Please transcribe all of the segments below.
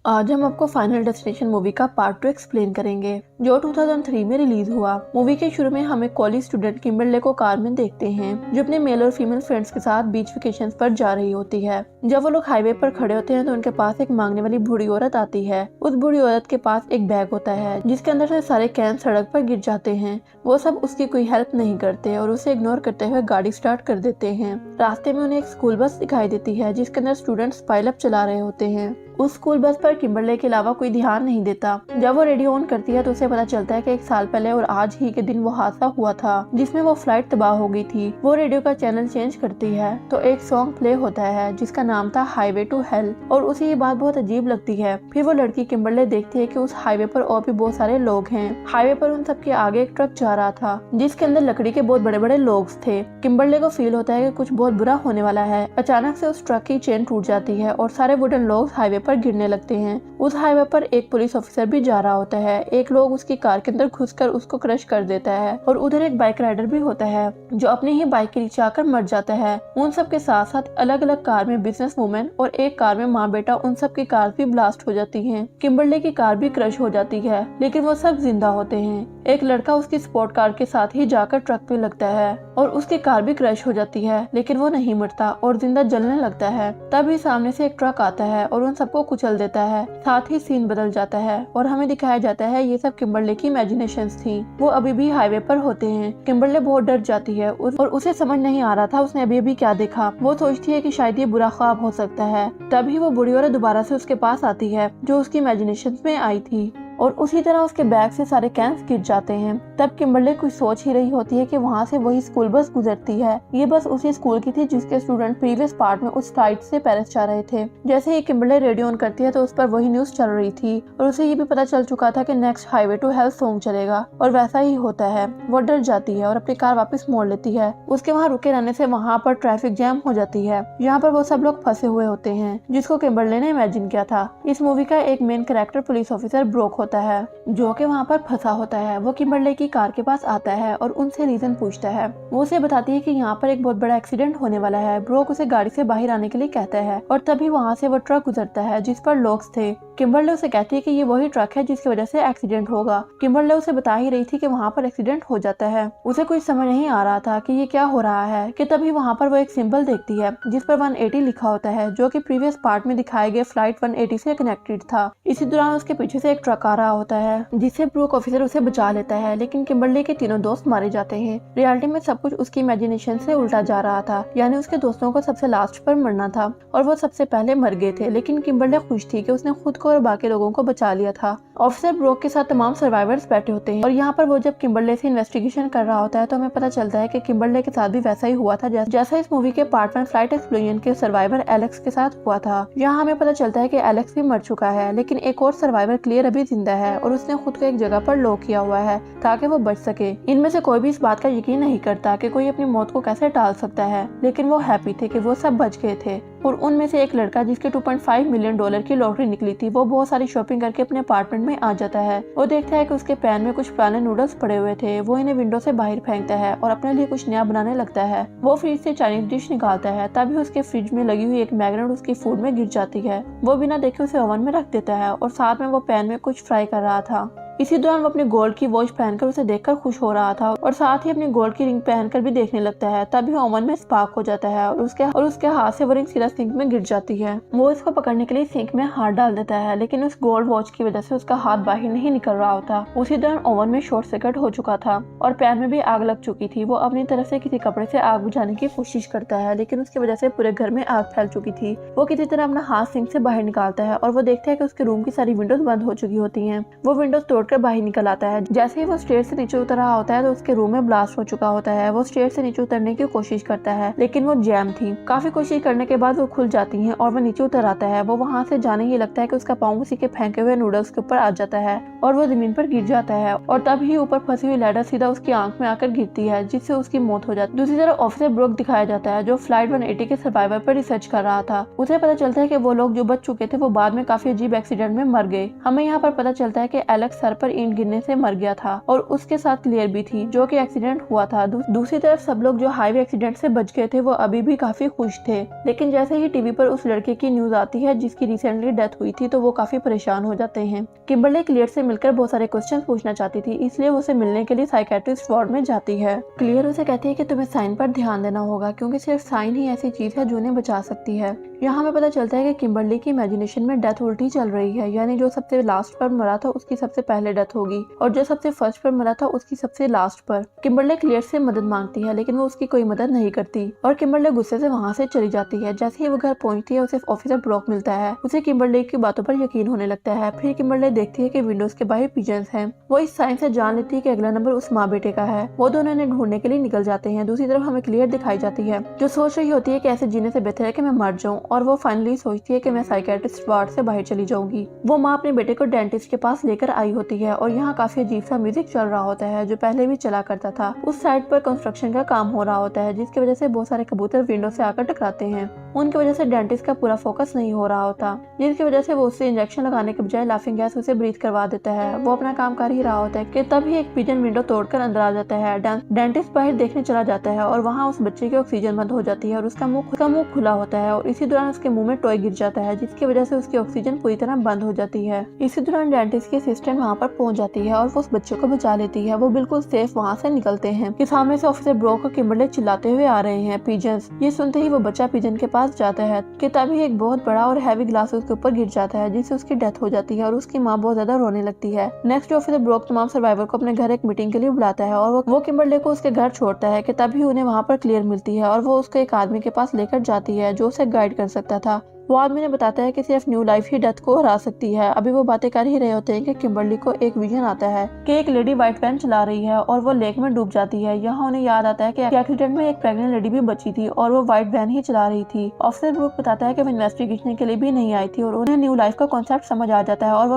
आज हम आपको फाइनल डेस्टिनेशन मूवी का पार्ट 2 एक्सप्लेन करेंगे, जो 2003 में रिलीज हुआ। मूवी के शुरू में हम एक कॉलेज स्टूडेंट किम्बरले को कार में देखते हैं, जो अपने मेल और फीमेल फ्रेंड्स के साथ बीच वेकेशन पर जा रही होती है। जब वो लोग हाईवे पर खड़े होते हैं तो उनके पास एक मांगने वाली बूढ़ी औरत आती है। उस बूढ़ी औरत के पास एक बैग होता है, जिसके अंदर से सारे कैन सड़क पर गिर जाते हैं। वो सब उसकी कोई हेल्प नहीं करते और उसे इग्नोर करते हुए गाड़ी स्टार्ट कर देते हैं। रास्ते में उन्हें एक स्कूल बस दिखाई देती है, जिसके अंदर स्टूडेंट्स पाइल अप चला रहे होते हैं। उस स्कूल बस पर किम्बरले के अलावा कोई ध्यान नहीं देता। जब वो रेडियो ऑन करती है तो उसे पता चलता है कि 1 साल पहले और आज ही के दिन वो हादसा हुआ था, जिसमें वो फ्लाइट तबाह हो गई थी। वो रेडियो का चैनल चेंज करती है तो एक सॉन्ग प्ले होता है, जिसका नाम था हाईवे टू हेल, और उसे ये बात बहुत अजीब लगती है। फिर वो लड़की किम्बरले देखती है कि उस हाईवे पर और भी बहुत सारे लोग हैं। हाईवे पर उन सबके आगे एक ट्रक जा रहा था, जिसके अंदर लकड़ी के बहुत बड़े बड़े लोग थे। किम्बरले को फील होता है कि कुछ बहुत बुरा होने वाला है। अचानक से उस ट्रक की चेन टूट जाती है और सारे वुडन लोग हाईवे पर गिरने लगते हैं। उस हाईवे पर एक पुलिस ऑफिसर भी जा रहा होता है। एक लोग उसकी कार के अंदर घुसकर उसको क्रश कर देता है और उधर एक बाइक राइडर भी होता है, जो अपनी ही बाइक के नीचे आकर मर जाता है। उन सब के साथ साथ अलग अलग कार में बिजनेस वुमेन और एक कार में माँ बेटा, उन सब की कार भी ब्लास्ट हो जाती है। किम्बरले की कार भी क्रश हो जाती है, लेकिन वो सब जिंदा होते हैं। एक लड़का उसकी स्पोर्ट कार के साथ ही जाकर ट्रक पे लगता है और उसकी कार भी क्रश हो जाती है, लेकिन वो नहीं मरता और जिंदा जलने लगता है। तभी सामने से एक ट्रक आता है और उन सबको कुचल देता है। साथ ही सीन बदल जाता है और हमें दिखाया जाता है ये सब किम्बरले की इमेजिनेशंस थी। वो अभी भी हाईवे पर होते हैं। किम्बरले बहुत डर जाती है और उसे समझ नहीं आ रहा था उसने अभी अभी क्या देखा। वो सोचती है कि शायद ये बुरा ख्वाब हो सकता है। तभी वो बूढ़ी औरत दोबारा से उसके पास आती है, जो उसकी इमेजिनेशंस में आई थी, और उसी तरह उसके बैग से सारे कैंस गिर जाते हैं। तब किम्बरले कुछ सोच ही रही होती है कि वहाँ से वही स्कूल बस गुजरती है। ये बस उसी स्कूल की थी जिसके स्टूडेंट प्रीवियस पार्ट में उस फ्लाइट से पेरिस जा रहे थे। जैसे ही किम्बरले रेडियो ऑन करती है तो उस पर वही न्यूज चल रही थी और उसे ये भी पता चल चुका था कि next highway to hell song चलेगा, और वैसा ही होता है। वो डर जाती है और अपनी कार वापस मोड़ लेती है। उसके वहाँ रुके रहने से वहाँ पर ट्रैफिक जैम हो जाती है, यहाँ पर वो सब लोग फंसे हुए होते हैं, जिसको किम्बरले ने इमेजिन किया था। इस मूवी का एक main character police officer broke होता है, जो कि वहाँ पर फंसा होता है। वो किम्बरले की कार के पास आता है और उनसे रीजन पूछता है। वो उसे बताती है कि यहाँ पर एक बहुत बड़ा एक्सीडेंट होने वाला है। ब्रोक उसे गाड़ी से बाहर आने के लिए कहता है और तभी वहाँ से वो ट्रक गुजरता है जिस पर लोग थे। किम्बरले उसे कहती है कि ये वही ट्रक है जिसकी वजह से एक्सीडेंट होगा। किम्बरले उसे बता ही रही थी कि वहाँ पर एक्सीडेंट हो जाता है। उसे कुछ समझ नहीं आ रहा था कि ये क्या हो रहा है कि तभी वहाँ पर वो एक सिंबल देखती है जिस पर 180 लिखा होता है, जो कि प्रीवियस पार्ट में दिखाए गए फ्लाइट 180 से कनेक्टेड था। इसी दौरान उसके पीछे से एक ट्रक आ रहा होता है, जिससे ब्रूक ऑफिसर उसे बचा लेता है, लेकिन किम्बरले के तीनों दोस्त मारे जाते हैं। रियलिटी में सब कुछ उसकी इमेजिनेशन से उल्टा जा रहा था, यानी उसके दोस्तों को सबसे लास्ट पर मरना था और वो सबसे पहले मर गए थे। लेकिन किम्बरले खुश थी कि उसने खुद को और बाकी लोगों को बचा लिया था। ऑफिसर ब्रोक के साथ तमाम सर्वाइवर्स बैठे होते हैं और यहाँ पर वो जब किम्बरले से इन्वेस्टिगेशन कर रहा होता है तो हमें पता चलता है कि किम्बरले के साथ भी वैसा ही हुआ था जैसा इस मूवी के पार्ट 1 फ्लाइट एक्सप्लोजन के सर्वाइवर एलेक्स के साथ हुआ था। यहाँ हमें पता चलता है कि एलेक्स भी मर चुका है, लेकिन एक और सर्वाइवर क्लियर अभी जिंदा है और उसने खुद को एक जगह पर लॉक किया हुआ है ताकि वो बच सके। इनमें से कोई भी इस बात का यकीन नहीं करता कि कोई अपनी मौत को कैसे टाल सकता है, लेकिन वो हैप्पी थे कि वो सब बच गए थे। और उनमें से एक लड़का जिसके $2.5 मिलियन की लॉटरी निकली थी, वो बहुत सारी शॉपिंग करके अपने अपार्टमेंट में आ जाता है। वो देखता है कि उसके पैन में कुछ पुराने नूडल्स पड़े हुए थे। वो इन्हें विंडो से बाहर फेंकता है और अपने लिए कुछ नया बनाने लगता है। वो फ्रिज से चाइनीज डिश निकालता है, तभी उसके फ्रिज में लगी हुई एक मैग्नेट उसकी फूड में गिर जाती है। वो बिना देखे उसे ओवन में रख देता है और साथ में वो पैन में कुछ फ्राई कर रहा था। इसी दौरान वो अपने गोल्ड की वॉच पहनकर उसे देखकर खुश हो रहा था और साथ ही अपनी गोल्ड की रिंग पहनकर भी देखने लगता है। तभी ओवन में स्पार्क हो जाता है और उसके हाथ से वो रिंग सीधा सिंक में गिर जाती है। वो इसको पकड़ने के लिए सिंक में हाथ डाल देता है, लेकिन उस गोल्ड वॉच की वजह से उसका हाथ बाहर नहीं निकल रहा होता। उसी दौरान ओवन में शॉर्ट सर्किट हो चुका था और पैन में भी आग लग चुकी थी। वो अपनी तरफ से किसी कपड़े से आग बुझाने की कोशिश करता है, लेकिन उसकी वजह से पूरे घर में आग फैल चुकी थी। वो किसी तरह अपना हाथ सिंक से बाहर निकालता है और वो देखता है कि उसके रूम की सारी विंडोज बंद हो चुकी होती है। वो विंडोज तोड़कर बाहर निकल आता है। जैसे ही वो स्टेयर से नीचे उतर रहा होता है तो उसके रूम में ब्लास्ट हो चुका होता है। वो स्टेयर से नीचे उतरने की कोशिश करता है, लेकिन वो जैम थी। काफी कोशिश करने के बाद वो खुल जाती हैं और वो नीचे उतर आता है। वो वहाँ से जाने ही लगता है कि उसका पाँव उसी के फेंके हुए नूडल्स के ऊपर आ जाता है और वो जमीन पर गिर जाता है और तभी ऊपर फंसी हुई लैडर सीधा उसकी आंख में आकर गिरती है, जिससे उसकी मौत हो जाती है। दूसरी तरफ ऑफिसर ब्रोक दिखाया जाता है, जो फ्लाइट 180 के सर्वाइवर पर रिसर्च कर रहा था। उसे पता चलता है कि वो लोग जो बच चुके थे वो बाद में काफी अजीब एक्सीडेंट में मर गए। हमें यहाँ पर पता चलता है कि एलेक्स कार पर ईंट गिरने से मर गया था और उसके साथ क्लियर भी थी जो कि एक्सीडेंट हुआ था। दूसरी तरफ सब लोग जो हाईवे एक्सीडेंट से बच गए थे वो अभी भी काफी खुश थे, लेकिन जैसे ही टीवी पर उस लड़के की न्यूज आती है जिसकी रिसेंटली डेथ हुई थी तो वो काफी परेशान हो जाते हैं। किम्बरली क्लियर से मिलकर बहुत सारे क्वेश्चन पूछना चाहती थी, इसलिए वो उसे मिलने के लिए साइकेट्रिस्ट वार्ड में जाती है। क्लियर उसे कहती है कि तुम्हें साइन पर ध्यान देना होगा क्योंकि सिर्फ साइन ही ऐसी चीज है जो उन्हें बचा सकती है। यहाँ हमें पता चलता है कि किम्बरली की इमेजिनेशन में डेथ उल्टी चल रही है, यानी जो सबसे लास्ट पर मरा था उसकी सबसे पहले डेथ होगी और जो सबसे फर्स्ट पर मरा था उसकी सबसे लास्ट पर। किम्बरली क्लियर से मदद मांगती है लेकिन वो उसकी कोई मदद नहीं करती और किम्बरली गुस्से से वहाँ से चली जाती है। जैसे ही वो घर पहुँचती है उसे ऑफिसर ब्रॉक मिलता है। उसे किम्बरली की बातों पर यकीन होने लगता है। फिर किम्बरली देखती है कि विंडोज के बाहर पिजन्स हैं। वो इस साइन से जान लेती है कि अगला नंबर उस माँ बेटे का है। वो दोनों इन्हें ढूंढने के लिए निकल जाते हैं। दूसरी तरफ हमें क्लियर दिखाई जाती है जो सोच रही होती है कि ऐसे जीने से बेहतर है कि मैं मर जाऊं, और वो फाइनली सोचती है कि मैं साइकेट्रिस्ट वार्ड से बाहर चली जाऊंगी। वो माँ अपने बेटे को डेंटिस्ट के पास लेकर आई होती है और यहाँ काफी अजीब सा म्यूजिक चल रहा होता है जो पहले भी चला करता था। उस साइड पर कंस्ट्रक्शन का काम हो रहा होता है जिसकी वजह से बहुत सारे कबूतर विंडो से आकर टकराते हैं। उनकी वजह से डेंटिस्ट का पूरा फोकस नहीं हो रहा होता, जिसकी वजह से वो उससे इंजेक्शन लगाने के बजाय लाफिंग गैस उसे ब्रीथ करवा देता है। वो अपना काम कर ही रहा होता है कि तभी एक पिजन विंडो तोड़कर अंदर आ जाता है। डेंटिस्ट बाहर देखने चला जाता है और वहाँ उस बच्चे की ऑक्सीजन बंद हो जाती है और उसका मुंह खुला होता है और इसी दौरान उसके मुंह में टॉय गिर जाता है जिसकी वजह से उसकी ऑक्सीजन पूरी तरह बंद हो जाती है। इसी दौरान डेंटिस्ट की असिस्टेंट वहाँ पर पहुंच जाती है और वो उस बच्चे को बचा लेती है। वो बिल्कुल सेफ वहाँ से निकलते हैं कि सामने से ऑफिसर ब्रॉक और किम्बरली चिल्लाते हुए आ रहे हैं पिजन्स। ये सुनते ही वो बच्चा पिजन के पास जाता है कि तभी एक बहुत बड़ा और हैवी ग्लास उसके ऊपर गिर जाता है जिससे उसकी डेथ हो जाती है और उसकी माँ बहुत ज्यादा रोने लगती है। नेक्स्ट ऑफिसर ब्रॉक तमाम सर्वाइवर को अपने घर एक मीटिंग के लिए बुलाता है और वो किम्बरली को उसके घर छोड़ता है कि तभी उन्हें वहाँ पर क्लियर मिलती है और वो उसको एक आदमी के पास लेकर जाती है जो उसे गाइड कर सकता था। वो आदमी ने बताता है कि सिर्फ न्यू लाइफ ही डेथ को हरा सकती है। अभी वो बातें कर ही रहे होते हैं कि किम्बरली को एक विजन आता है कि एक लेडी व्हाइट वैन चला रही है और वो लेक में डूब जाती है। यहाँ उन्हें याद आता है कि एक्सीडेंट में एक प्रेग्नेंट लेडी भी बची थी और वो व्हाइट वैन ही चला रही थी। ऑफिसर ब्रूक बताता है कि वो इन्वेस्टिगेशन के लिए भी नहीं आई थी और उन्हें न्यू लाइफ का कॉन्सेप्ट समझ आ जाता है और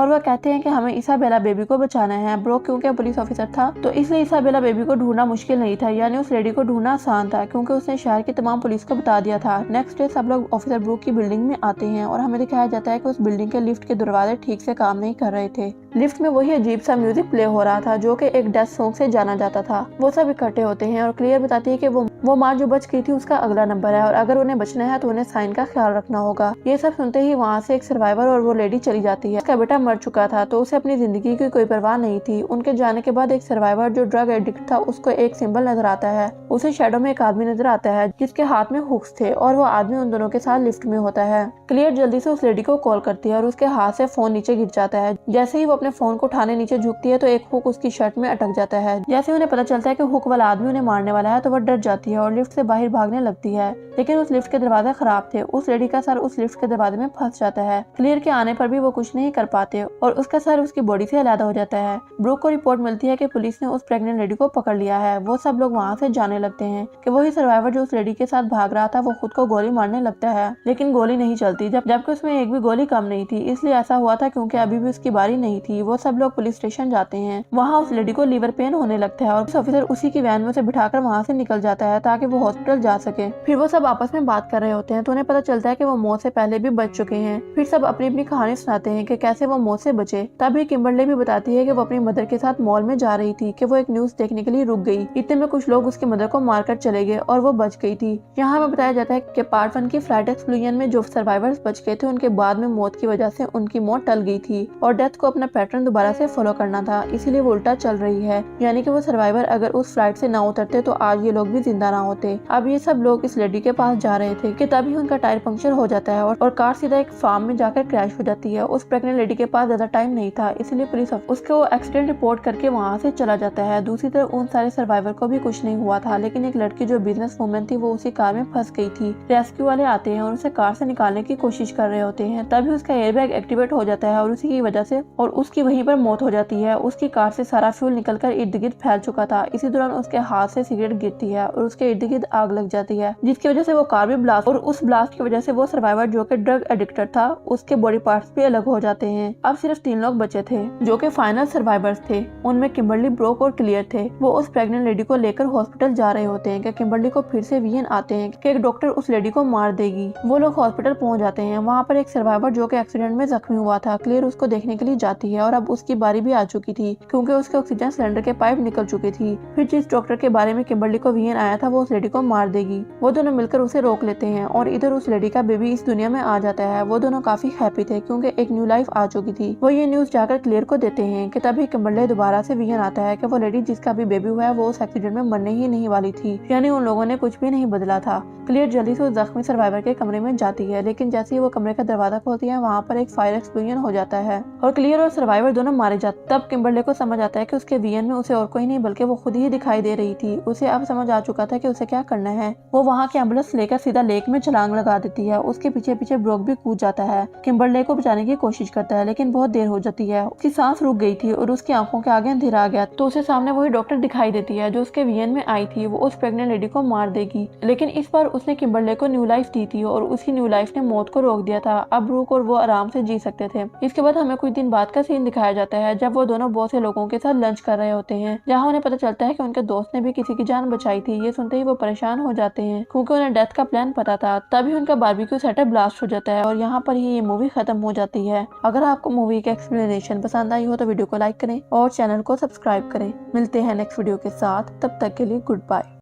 वो कहते हैं कि हमें इसाबेला बेबी को बचाना है। ब्रोक क्योंकि पुलिस ऑफिसर था तो इसलिए इसाबेला बेबी को ढूंढना मुश्किल नहीं था, यानी उस लेडी को ढूंढना आसान था क्योंकि उसने शहर की तमाम पुलिस को बता दिया था। नेक्स्ट डे सब लोग ऑफिसर ब्रूक की बिल्डिंग में आते हैं और हमें दिखाया जाता है कि उस बिल्डिंग के लिफ्ट के दरवाजे ठीक से काम नहीं कर रहे थे। लिफ्ट में वही अजीब सा म्यूजिक प्ले हो रहा था जो कि एक डेथ सॉन्ग से जाना जाता था। वो सब इकट्ठे होते हैं और क्लियर बताती है कि वो माँ जो बच गई थी उसका अगला नंबर है और अगर उन्हें बचना है तो उन्हें साइन का ख्याल रखना होगा। ये सब सुनते ही वहाँ से एक सर्वाइवर और वो लेडी चली जाती है। उसका बेटा मर चुका था तो उसे अपनी जिंदगी की कोई परवाह नहीं थी। उनके जाने के बाद एक सर्वाइवर जो ड्रग एडिक्ट था उसको एक सिंबल नजर आता है। उसे शैडो में एक आदमी नजर आता है जिसके हाथ में हुक्स थे और वो आदमी उन दोनों के साथ लिफ्ट में होता है। क्लियर जल्दी से उस लेडी को कॉल करती है और उसके हाथ से फोन नीचे गिर जाता है। जैसे ही वो अपने फोन को उठाने नीचे झुकती है तो एक हुक उसकी शर्ट में अटक जाता है। जैसे उन्हें पता चलता है कि हुक वाला आदमी उन्हें मारने वाला है तो वह डर जाती है और लिफ्ट से बाहर भागने लगती है, लेकिन उस लिफ्ट के दरवाजे खराब थे। उस लेडी का सर उस लिफ्ट के दरवाजे में फंस जाता है। क्लियर के आने पर भी वो कुछ नहीं कर पाते और उसका सर उसकी बॉडी से अलग हो जाता है। ब्रूक को रिपोर्ट मिलती है कि पुलिस ने उस प्रेग्नेंट लेडी को पकड़ लिया है। वो सब लोग वहाँ से जाने लगते हैं कि वही सर्वाइवर जो उस लेडी के साथ भाग रहा था वो खुद को गोली मारने लगता है, लेकिन गोली नहीं चलती जबकि उसमें एक भी गोली कम नहीं थी। इसलिए ऐसा हुआ था क्योंकि अभी भी उसकी बारी नहीं थी। वो सब लोग पुलिस स्टेशन जाते हैं। वहाँ उस लेडी को लीवर पेन होने लगता है और ऑफिसर उसी की वैन में उसे बिठाकर वहाँ से निकल जाता है ताकि वो हॉस्पिटल जा सके। फिर वो सब आपस में बात कर रहे होते हैं तो उन्हें पता चलता है कि वो मौत से पहले भी बच चुके हैं। फिर सब अपनी अपनी कहानी सुनाते हैं कि कैसे वो मौत से बचे। तभी किम्बरली भी बताती है कि वो अपनी मदर के साथ मॉल में जा रही थी कि वो एक न्यूज देखने के लिए रुक गई। इतने में कुछ लोग उसकी मदर को मारकर चले गए और वो बच गई थी। यहाँ हमें बताया जाता है कि पार्ट 1 की फ्लाइट एक्सप्लोजन में जो सर्वाइवर्स बच गए थे उनके बाद में मौत की वजह से उनकी मौत टल गई थी और डेथ को अपना पैटर्न दोबारा से फॉलो करना था, इसीलिए वो उल्टा चल रही है। यानी कि वो सर्वाइवर अगर उस फ्लाइट से ना उतरते तो आज ये लोग भी जिंदा ना होते। अब ये सब लोग इस लेडी के पास जा रहे थे कि तभी उनका टायर पंक्चर हो जाता है और कार सीधा एक फार्म में जाकर क्रैश हो जाती है। उस प्रेग्नेंट लेडी के पास ज्यादा टाइम नहीं था, इसलिए पुलिस उसको एक्सीडेंट रिपोर्ट करके वहाँ से चला जाता है। दूसरी तरफ उन सारे सर्वाइवर को भी कुछ नहीं हुआ था, लेकिन एक लड़की जो बिजनेस वूमेन थी वो उसी कार में फंस गई थी। रेस्क्यू वाले आते हैं और उसे कार से निकालने की कोशिश कर रहे होते हैं। तभी उसका एयरबैग एक्टिवेट हो जाता है और उसी की वजह से और उसकी वहीं पर मौत हो जाती है। उसकी कार से सारा फ्यूल निकलकर इर्द गिर्द फैल चुका था। इसी दौरान उसके हाथ से सिगरेट गिरती है और उसके इर्द गिर्द आग लग जाती है, जिसकी वजह से वो कार भी ब्लास्ट और उस ब्लास्ट की वजह से वो सर्वाइवर जो कि ड्रग एडिक्टेड था उसके बॉडी पार्ट्स भी अलग हो जाते हैं। अब सिर्फ 3 लोग बचे थे जो कि फाइनल सर्वाइवर्स थे। उनमें किम्बरली, ब्रोक और क्लियर थे। वो उस प्रेग्नेंट लेडी को लेकर हॉस्पिटल जा रहे होते हैं कि किम्बरली को फिर से विजन आते हैं कि एक डॉक्टर उस लेडी को मार देगी। वो लोग हॉस्पिटल पहुंच जाते हैं। वहाँ पर एक सर्वाइवर जो कि एक्सीडेंट में जख्मी हुआ था, क्लियर उसको देखने के के लिए जाती है और अब उसकी बारी भी आ चुकी थी क्योंकि उसके ऑक्सीजन सिलेंडर के पाइप निकल चुकी थी। फिर जिस डॉक्टर के बारे में किम्बरली को वियन आया था वो उस लेडी को मार देगी। वो दोनों मिलकर उसे रोक लेते हैं और इधर उस लेडी का बेबी इस दुनिया में आ जाता है। वो दोनों काफी हैप्पी थे क्योंकि एक न्यू लाइफ आ चुकी थी। वो ये न्यूज जाकर क्लियर को देते हैं कि तभी किम्बरली दोबारा से वियन आता है कि वो लेडी जिसका भी बेबी हुआ है वो उस एक्सीडेंट में मरने ही नहीं वाली थी, यानी उन लोगों ने कुछ भी नहीं बदला था। क्लियर जल्दी से उस जख्मी सर्वाइवर के कमरे में जाती है, लेकिन जैसे ही वो कमरे का दरवाजा खोलती है वहाँ पर एक फायर एक्सप्लोजन हो जाता है और क्लियर और सर्वाइवर दोनों मारे जाते। तब किम्बरली को समझ आता है कि उसके वियन में उसे और कोई नहीं बल्कि वो खुद ही दिखाई दे रही थी। उसे अब समझ आ चुका था कि उसे क्या करना है। वो वहाँ की एम्बुलेंस लेकर सीधा लेक में छलांग लगा देती है। उसके पीछे पीछे ब्रोक भी कूद जाता है। किम्बरली को बचाने की कोशिश करता है लेकिन बहुत देर हो जाती है। उसकी सांस रुक गई थी और उसकी आंखों के आगे अंधेरा आ गया तो उसे सामने वही डॉक्टर दिखाई देती है जो उसके वियन में आई थी। वो उस प्रेग्नेंट लेडी को मार देगी, लेकिन इस बार उसने किम्बरली को न्यू लाइफ दी थी और उसी न्यू लाइफ ने मौत को रोक दिया था। अब ब्रूक और वो आराम से जी सकते थे। इसके बाद हमें कुछ दिन बाद का सीन दिखाया जाता है जब वो दोनों बहुत से लोगों के साथ लंच कर रहे होते हैं, जहाँ उन्हें पता चलता है कि उनके दोस्त ने भी किसी की जान बचाई थी। ये सुनते ही वो परेशान हो जाते हैं क्योंकि उन्हें डेथ का प्लान पता था। तभी उनका बारबेक्यू सेटअप ब्लास्ट हो जाता है और यहाँ पर ही ये मूवी खत्म हो जाती है। अगर आपको मूवी की एक्सप्लेनेशन पसंद आई हो तो वीडियो को लाइक करें और चैनल को सब्सक्राइब करें। मिलते हैं नेक्स्ट वीडियो के साथ, तब तक के लिए गुड बाय।